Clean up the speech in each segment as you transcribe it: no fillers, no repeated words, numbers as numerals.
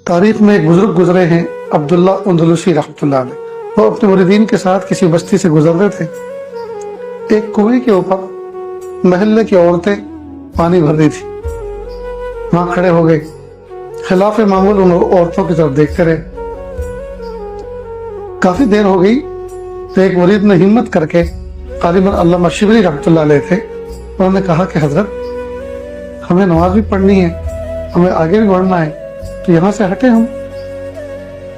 تاریخ میں ایک بزرگ گزرے ہیں عبداللہ اندلسی رحمۃ اللہ علیہ۔ وہ اپنے مریدین کے ساتھ کسی بستی سے گزر رہے تھے۔ ایک کنویں کے اوپر محلے کی عورتیں پانی بھر رہی تھی۔ وہاں کھڑے ہو گئے، خلاف معمول ان عورتوں کی طرف دیکھتے رہے۔ کافی دیر ہو گئی تو ایک مرید نے ہمت کر کے، غالباً علامہ شبلی رحمۃ اللہ علیہ تھے، انہوں نے کہا کہ حضرت ہمیں نماز بھی پڑھنی ہے، ہمیں آگے بھی بڑھنا ہے، تو یہاں سے ہٹے ہم۔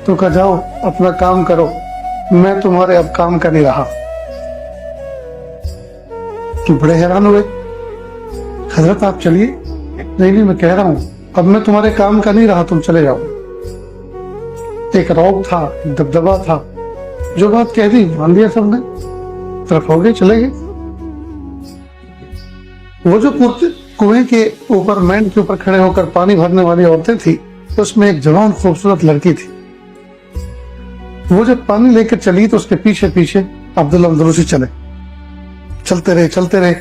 تو کہا جاؤ اپنا کام کرو، میں تمہارے اب کام کا نہیں رہا۔ تو بڑے حیران ہوئے، حضرت آپ چلیے۔ نہیں میں کہہ رہا ہوں اب میں تمہارے کام کا نہیں رہا، تم چلے جاؤ۔ ایک روب تھا، دبدبا تھا، جو بات کہہ دی مان لیا سب نے، طرف ہو گئے، چلے گئے۔ وہ جو کنویں کے اوپر مین کے اوپر کھڑے ہو کر پانی بھرنے والی عورتیں تھی، اس میں ایک جوان خوبصورت لڑکی تھی۔ وہ جب پانی لے کر چلی تو اس کے پیچھے پیچھے عبداللہ اندلسی چلتے رہے۔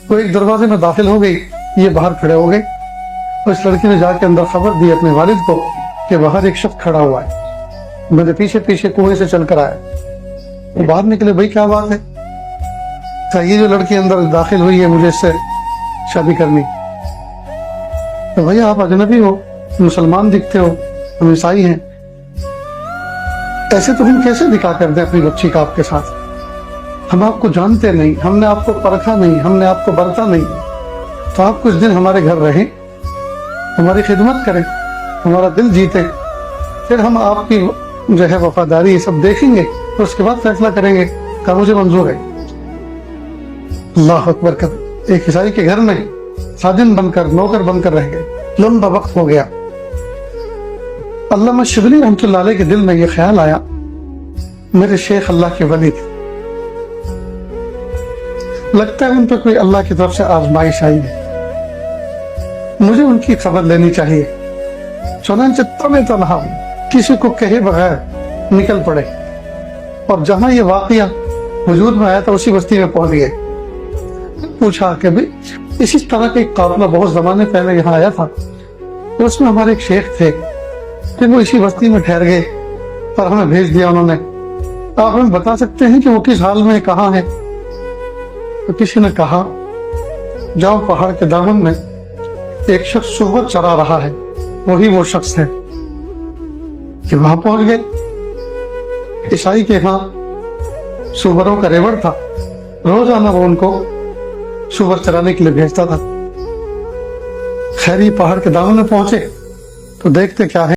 وہ ایک دروازے میں داخل ہو گئی، یہ باہر کھڑے ہو گئے۔ اس لڑکی نے جا کے اندر خبر دی اپنے والد کو کہ باہر ایک شخص کھڑا ہوا ہے، میرے پیچھے پیچھے کنویں سے چل کر آیا۔ وہ باہر نکلے، بھائی کیا بات ہے؟ کہ یہ جو لڑکی اندر داخل ہوئی ہے مجھے اس سے شادی کرنی۔ تو بھیا آپ اجنبی ہو، مسلمان دکھتے ہو، ہم عیسائی ہیں، ایسے تو ہم کیسے نکاح کر دیں اپنی بچی کا آپ کے ساتھ؟ ہم آپ کو جانتے نہیں، ہم نے آپ کو پرکھا نہیں، ہم نے آپ کو برتا نہیں، تو آپ کچھ دن ہمارے گھر رہیں، ہماری خدمت کریں، ہمارا دل جیتے، پھر ہم آپ کی جو ہے وفاداری یہ سب دیکھیں گے، تو اس کے بعد فیصلہ کریں گے۔ کہ مجھے منظور ہے۔ اللہ اکبر کر ایک عیسائی کے گھر میں خادم بن کر، نوکر بن کر رہ گئے۔ لمبا وقت ہو گیا۔ علامہ شبلی رحمۃ اللہ علیہ کے دل میں یہ خیال آیا، میرے شیخ اللہ کے ولی تھے، لگتا ہے ان پہ کوئی اللہ کی طرف سے آزمائش آئی ہے، مجھے ان کی خبر لینی چاہیے۔ چنانچہ تنہا کسی کو کہے بغیر نکل پڑے، اور جہاں یہ واقعہ وجود میں آیا تھا اسی بستی میں پہنچ گئے۔ پوچھا کہ بھی اسی طرح کا ایک قافلہ بہت زمانے پہلے یہاں آیا تھا، تو اس میں ہمارے ایک شیخ تھے، پھر وہ اسی بستی میں ٹھہر گئے، پر ہمیں بھیج دیا انہوں نے، آپ ہمیں بتا سکتے ہیں کہ وہ کس حال میں کہاں ہے؟ تو کسی نے کہا جاؤ پہاڑ کے دامن میں ایک شخص سور چرا رہا ہے، وہی وہ شخص ہے۔ کہ وہاں پہنچ گئے۔ عیسائی کے ہاں سوروں کا ریوڑ تھا، روزانہ وہ ان کو سور چرانے کے لیے بھیجتا تھا۔ خیری پہاڑ کے دامن میں پہنچے تو دیکھتے کیا ہے